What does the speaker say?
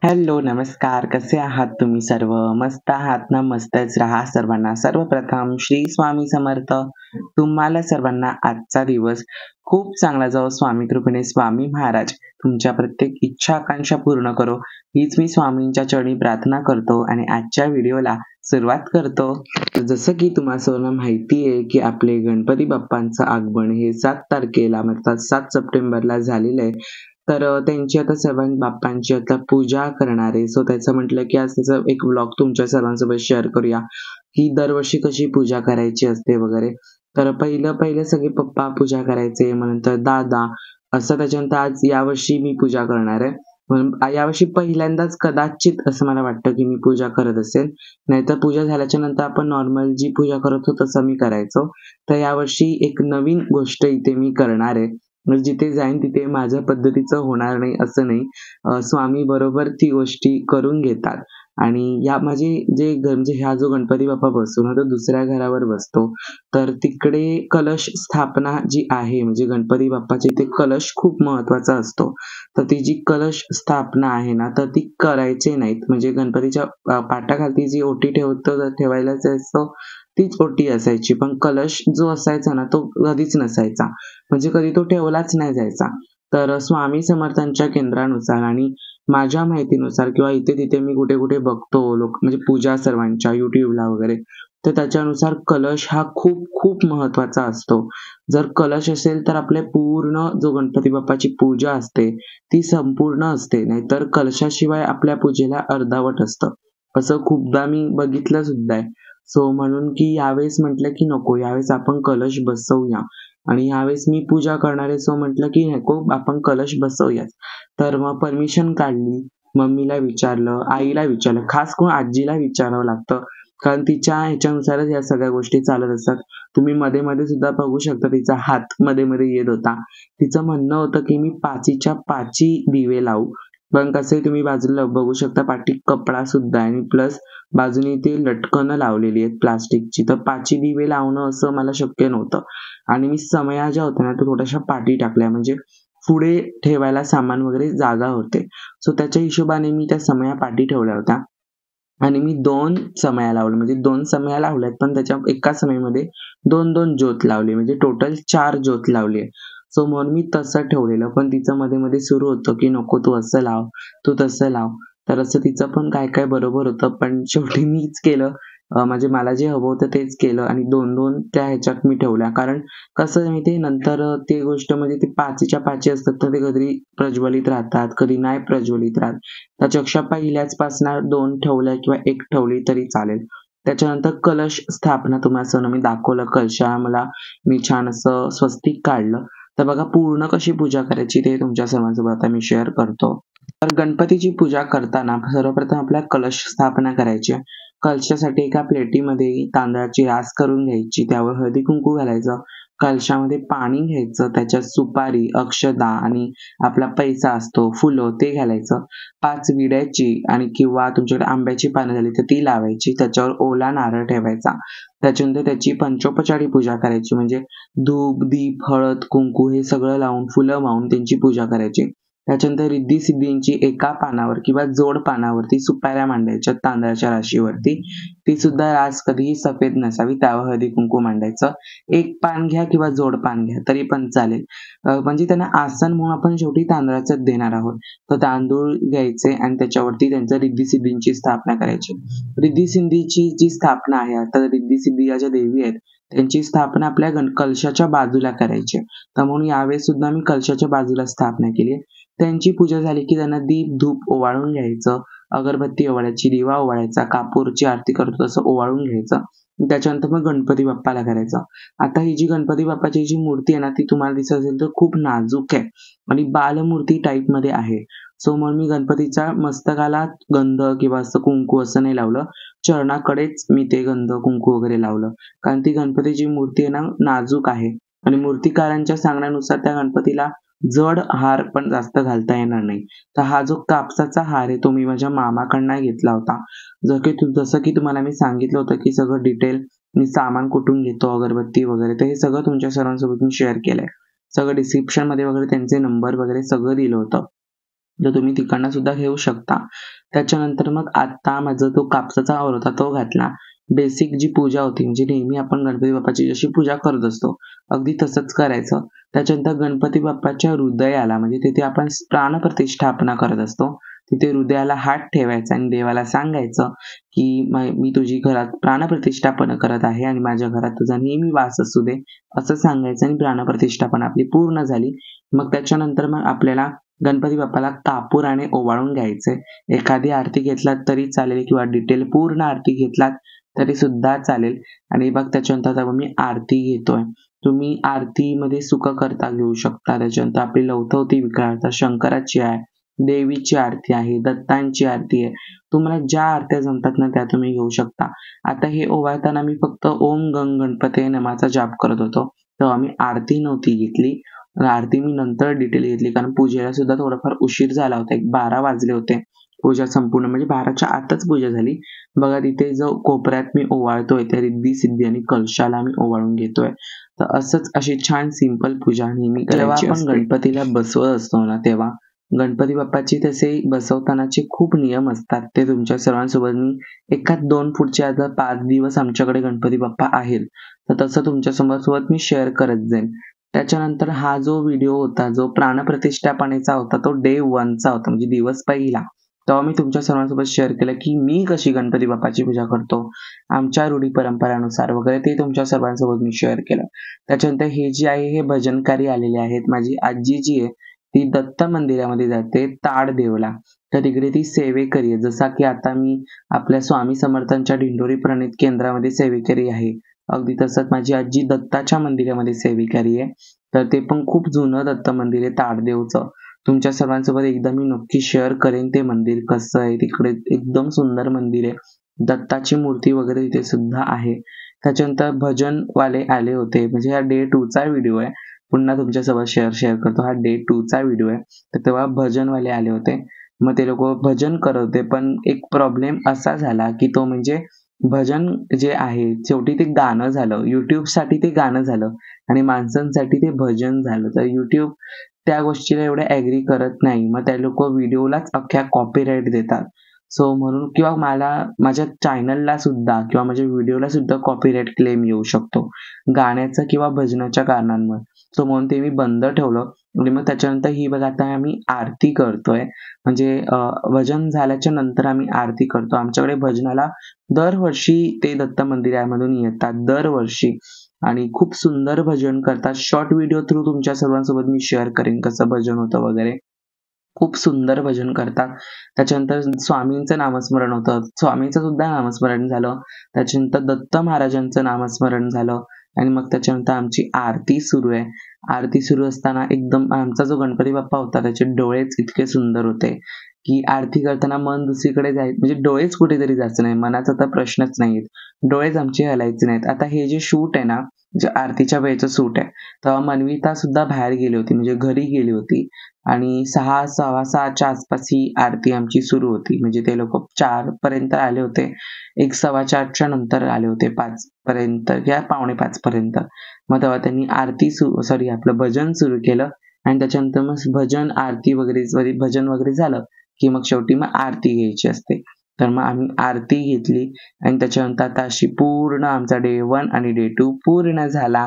Hello, नमस्कार. कसे आहात तुम्ही सर्व? मस्त आहात ना? मस्तच राहा सर्वांना. सर्वप्रथम श्री स्वामी समर्थ. तुम्हाला सर्वांना आजचा दिवस खूप चांगला जावो. स्वामी कृपेने स्वामी महाराज तुमच्या प्रत्येक इच्छा, आकांक्षा पूर्ण करो, हीच मी स्वामींच्या चरणी प्रार्थना करतो आणि आजच्या व्हिडिओला सुरुवात करतो. जसं की तुम्हा सर्वांना माहिती आहे, की आपले गणपती बाप्पांचं आगमन हे 7 तारखेला अर्थात 7 सप्टेंबरला झालेलं आहे. तर त्यांची आता बाप्पांची आता पूजा करणार आहे. सो त्याचं म्हटलं, की आज त्याचा एक व्लॉग तुमच्या सर्वांसोबत शेअर करूया, की दरवर्षी कशी पूजा करायची असते वगैरे. तर पहिलं सगळे पप्पा पूजा करायचे, मग नंतर दादा, असं त्याच्यानंतर आज यावर्षी मी पूजा करणार आहे. म्हणून यावर्षी पहिल्यांदाच कदाचित असं मला वाटतं, की मी पूजा करत असेल. नाहीतर पूजा झाल्याच्या नंतर आपण नॉर्मल जी पूजा करत होतो तसं मी करायचो. तर यावर्षी एक नवीन गोष्ट इथे मी करणार आहे. म्हणजे जिथे जाईन तिथे माझ्या पद्धतीचं होणार नाही असं नाही. स्वामी बरोबर ती गोष्टी करून घेतात आणि या माझे जे म्हणजे हा जो गणपती बाप्पा बसतो ना, तो दुसऱ्या घरावर बसतो. तर तिकडे कलश स्थापना जी आहे म्हणजे गणपती बाप्पाच्या इथे कलश खूप महत्त्वाचा असतो. तर ती जी कलश स्थापना आहे ना, तर ती करायची नाहीत. म्हणजे गणपतीच्या पाटाखाली जी ओटी ठेवायला असतो तीच ओटी असायची. पण कलश जो असायचा ना, तो कधीच नसायचा. म्हणजे कधी तो ठेवलाच नाही जायचा. तर स्वामी समर्थांच्या केंद्रानुसार आणि माझ्या माहितीनुसार किंवा इथे-तिथे मी कुठे-कुठे बघतो म्हणजे पूजा सर्वांच्या YouTubeला वगैरे, तर त्याच्यानुसार कलश हा खूप महत्त्वाचा असतो. जर कलश असेल तर आपले पूर्ण जो गणपती बाप्पाची पूजा असते, ती संपूर्ण असते. नाहीतर कलशाशिवाय आपल्या पूजेला अर्धवट असतं. असं खूपदा मी बघितलं सुद्धा आहे. सो म्हणून की यावेळेस म्हटलं की नको, यावेळेस आपण कलश बसवूया. आणि यावेळेस मी पूजा करणार आहे, सो म्हटलं की नको आपण कलश बसवूयाच. तर मग परमिशन काढली. मम्मीला विचारलं, आईला विचारलं, खास करून आजीला विचारावं लागतं. कारण तिच्या ह्याच्यानुसारच या सगळ्या गोष्टी चालत असतात. तुम्ही मध्ये-मध्ये सुद्धा बघू शकता तिचा हात मध्ये-मध्ये येत होता. तिचं म्हणणं होतं की मी 5च्या 5 दिवे लावू. पण कसंही तुम्ही बाजूला बघू शकता पाठी कपडा सुद्धा आहे आणि प्लस बाजूने ते लटकणं लावलेली आहेत प्लास्टिकची. तर 5 दिवे लावणं असं मला शक्य नव्हतं. आणि मी समया ज्या होत्या ना, त्या थोड्याशा पाठी टाकल्या म्हणजे पुढे ठेवायला सामान वगैरे जागा होते. सो त्याच्या हिशोबाने मी त्या समया पाठी ठेवल्या होत्या आणि मी 2 समया लावल्या. म्हणजे 2 समया लावल्यात, पण त्याच्या एका समयीमध्ये 2-2 ज्योत लावली. म्हणजे टोटल 4 ज्योत लावली आहे. सो म्हणून मी तसं ठेवलेलं. पण तिचं मध्ये-मध्ये सुरू होतं, की "नको तू असं लाव, तू तसं लाव." तर असं तिचं पण काय-काय बरोबर होतं. पण शेवटी मीच केलं. म्हणजे मला जे हवं होतं तेच केलं आणि 2-2 त्या ह्याच्यात मी ठेवल्या. कारण कसं आहे माहिती आहे नंतर ते गोष्ट म्हणजे ते 5च्या 5 असतात तर ते कधी प्रज्वलित राहतात, कधी नाही प्रज्वलित राहत. त्याच्यापेक्षा पहिल्याचपासनं 2 ठेवल्या किंवा 1 ठेवली तरी चालेल. त्याच्यानंतर कलश स्थापना तुम्हाला असं मी दाखवलं कलशाला मी छान असं स्वस्तिक काढलं. तर बघा पूर्ण कशी पूजा करायची ते तुमच्या सर्वांसोबत आता मी शेअर करतो. तर गणपतीची पूजा करताना सर्वप्रथम आपल्याला कलश स्थापना करायची आहे. कलशासाठी एका प्लेटीमध्ये तांदळाची रास करून घ्यायची, त्यावर हळदी-कुंकू घालायचं. कलशामध्ये पाणी घ्यायचं, त्याच्यात सुपारी, अक्षता आणि आपला पैसा असतो, फुलं ते घालायचं. 5 विड्याची आणि किंवा तुमच्याकडे आंब्याची पानं झाली तर ती लावायची. त्याच्यावर ओला नारळ ठेवायचा. त्याच्यानंतर त्याची पंचोपचारी पूजा करायची म्हणजे धूप, दीप, हळद, कुंकू हे सगळं लावून, फुलं वाहून त्यांची पूजा करायची. त्याच्यानंतर रिद्धी-सिद्धींची एका पानावर किंवा जोड पानावरती सुपाऱ्या मांडायच्या तांदळाच्या राशीवरती. ती सुद्धा रास कधीही सफेद नसावी, त्यावर हळदी-कुंकू मांडायचं. एक पान घ्या किंवा जोड पान घ्या तरी पण चालेल. म्हणजे त्यांना आसन म्हणून आपण शेवटी तांदळाचंच देणार आहोत. तर तांदूळ घ्यायचे आणि त्याच्यावरती त्यांच्या रिद्धी-सिद्धींची स्थापना करायची. रिद्धी-सिद्धीची जी स्थापना आहे, आता रिद्धी-सिद्धी या ज्या देवी आहेत, त्यांची स्थापना आपल्या कलशाच्या बाजूला करायची. तर म्हणून यावेळेस सुद्धा मी कलशाच्या बाजूला स्थापना केली आहे. त्यांची पूजा झाली की त्यांना दीप, धूप ओवाळून घ्यायचं, अगरबत्ती ओवाळायची, दिवा ओवाळायचा, कापूरची आरती करतो तसं ओवाळून घ्यायचं. त्याच्यानंतर मग गणपती बाप्पाला करायचं. आता ही जी गणपती बाप्पाची जी मूर्ती आहे ना, ती तुम्हाला दिसत असेल तर खूप नाजूक आहे आणि बालमूर्ती टाईपमध्ये आहे. सो मग मी गणपतीच्या मस्तकाला गंध किंवा असं कुंकू असं नाही लावलं. चरणाकडेच मी ते गंध, कुंकू वगैरे लावलं. कारण ती गणपतीची मूर्ती आहे ना, नाजूक आहे आणि मूर्तिकारांच्या सांगण्यानुसार त्या गणपतीला जड हार पण जास्त घालता येणार नाही. तर हा जो कापसाचा हार आहे तो मी माझ्या मामाकडनं घेतला होता. जसं की तुम्हाला मी सांगितलं होतं की सगळं डिटेल मी सामान कुठून घेतो, अगरबत्ती वगैरे, तर हे सगळं तुमच्या सर्वांसोबत मी शेअर केलंय. सगळं डिस्क्रिप्शनमध्ये वगैरे त्यांचे नंबर वगैरे सगळं दिलं होतं. तर तुम्ही तिकडनं सुद्धा घेऊ शकता. त्याच्यानंतर मग आता माझा तो कापसाचा ओवर होता तो घातला. बेसिक जी पूजा होती म्हणजे नेहमी आपण गणपती बाप्पाची जशी पूजा करत असतो, अगदी तसंच करायचं. त्याच्यानंतर गणपती बाप्पाच्या हृदयाला म्हणजे तिथे आपण प्राणप्रतिष्ठापना करत असतो. तिथे हृदयाला हात ठेवायचा आणि देवाला सांगायचं, की मी तुझी घरात प्राणप्रतिष्ठापना करत आहे आणि माझ्या घरात तुझा नेहमी वास असू दे, असं सांगायचं आणि प्राणप्रतिष्ठापना आपली पूर्ण झाली. मग त्याच्यानंतर मग आपल्याला गणपती बाप्पाला कापुराने ओवाळून घ्यायचंय. एखादी आरती घेतलात तरी चालेल किंवा डिटेल पूर्ण आरती घेतलात तरी सुद्धा चालेल. आणि मग त्याच्यानंतर आता मी आरती घेतोय. तुम्ही आरतीमध्ये सुखकर्ता घेऊ शकता. त्याच्यानंतर आपली लवथवती विक्राळता शंकराची आहे, देवीची आरती आहे, दत्तांची आरती आहे. तुम्हाला ज्या आरत्या जमतात ना त्या तुम्ही घेऊ शकता. आता हे ओवाळताना मी फक्त ओम गंग गणपते नमाचा जाप करत होतो. तेव्हा मी आरती नव्हती घेतली. आरती मी नंतर डिटेल घेतली कारण पूजेला सुद्धा थोडाफार उशीर झाला होता. एक 12 वाजले होते. पूजा संपूर्ण म्हणजे 12च्या आतच पूजा झाली. बघा तिथे जो कोपऱ्यात मी ओवाळतोय त्या रिद्धी-सिद्धी आणि कलशाला मी ओवाळून घेतोय. तर असंच अशी छान सिंपल पूजा नेहमी करायची असते. जेव्हा आपण गणपतीला बसवत असतो ना तेव्हा गणपती बाप्पाचे तसे बसवतानाचे खूप नियम असतात. ते तुमच्या सर्वांसोबत मी एखाद 2 पुढचे आता 5 दिवस आमच्याकडे गणपती बाप्पा आहेत. तर तसं तुमच्यासोबत मी शेअर करत जाईन. त्याच्यानंतर हा जो व्हिडिओ होता, जो प्राणप्रतिष्ठापनेचा होता, तो डे 1चा होता म्हणजे दिवस पहिला. तेव्हा मी तुमच्या सर्वांसोबत शेअर केलं, की मी कशी गणपती बाप्पाची पूजा करतो, आमच्या रूढी परंपरानुसार वगैरे ते तुमच्या सर्वांसोबत मी शेअर केलं. त्याच्यानंतर हे जे आहे हे भजनकारी आलेले आहेत. माझी आजी जी आहे ती दत्त मंदिरामध्ये जाते ताडदेवला. तर तिकडे ती सेवेकरी आहे. जसा की आता मी आपल्या स्वामी समर्थांच्या दिंडोरी प्रणीत केंद्रामध्ये सेवेकरी आहे. अगदी तसंच माझी आजी दत्ताच्या मंदिरामध्ये सेविकारी आहे. तर ते पण खूप जुनं दत्त मंदिर आहे ताडदेवचं. तुमच्या सर्वांसोबत एकदा मी नक्की शेअर करेन ते मंदिर कसं आहे. तिकडे एकदम सुंदर मंदिर आहे. दत्ताची मूर्ती वगैरे तिथे सुद्धा आहे. त्याच्यानंतर भजनवाले आले होते. म्हणजे हा डे 2चा व्हिडिओ आहे. पुन्हा तुमच्यासोबत शेअर करतो. हा डे 2चा व्हिडिओ आहे. तर तेव्हा भजनवाले आले होते. मग ते लोकं भजन करत होते. पण एक प्रॉब्लेम असा झाला, की तो म्हणजे भजन जे आहे शेवटी ते गाणं झालं. YouTubeसाठी ते गाणं झालं आणि माणसांसाठी ते भजन झालं. तर YouTube त्या गोष्टीला एवढं ॲग्री करत नाही. मग ते लोकं व्हिडिओलाच अख्ख्या कॉपीराईट देतात. सो म्हणून किंवा मला माझ्या चॅनलला सुद्धा किंवा माझ्या व्हिडिओला सुद्धा कॉपीराईट क्लेम येऊ शकतो. गाण्याचं किंवा भजनाच्या कारणांमुळे. सो म्हणून ते मी बंद ठेवलं आणि मग त्याच्यानंतर ही बघा आता आम्ही आरती करतोय. म्हणजे भजन झाल्याच्या नंतर आम्ही आरती करतो. आमच्याकडे भजनाला दरवर्षी ते दत्त मंदिरामधून येतात दरवर्षी आणि खूप सुंदर भजन करतात. शॉर्ट व्हिडिओ थ्रू तुमच्या सर्वांसोबत मी शेअर करेन कसं भजन होतं वगैरे. खूप सुंदर भजन करतात. त्याच्यानंतर स्वामींचं नामस्मरण होतं. स्वामींचं सुद्धा नामस्मरण झालं. त्याच्यानंतर दत्त महाराजांचं नामस्मरण झालं आणि मग त्याच्यानंतर आमची आरती सुरू आहे. आरती सुरू असताना एकदम आमचा जो गणपती बाप्पा होता त्याचे डोळेच इतके सुंदर होते, की आरती करताना मन दुसरीकडे म्हणजे डोळेच कुठेतरी जायचं नाही. मनाचा तर प्रश्नच नाहीये. डोळेच आमचे हलायचे नाहीत. आता हे जे शूट आहे ना, जे आरतीच्या वेळेचं शूट आहे, तेव्हा मान्विता सुद्धा बाहेर गेली होती म्हणजे घरी गेली होती आणि 6, 6:15च्या आसपास ही आरती आमची सुरू होती. म्हणजे ते लोकं 4 पर्यंत आले होते. एक 4:15च्या नंतर आले होते 5 पर्यंत किंवा 4:45 पर्यंत. मग तेव्हा त्यांनी आपलं भजन सुरू केलं आणि त्याच्यानंतर मग भजन, आरती वगैरे भजन वगैरे झालं, की मग शेवटी मग आरती घ्यायची असते. तर मग आम्ही आरती घेतली आणि त्याच्यानंतर आता अशी पूर्ण आमचा डे 1 आणि डे 2 पूर्ण झाला.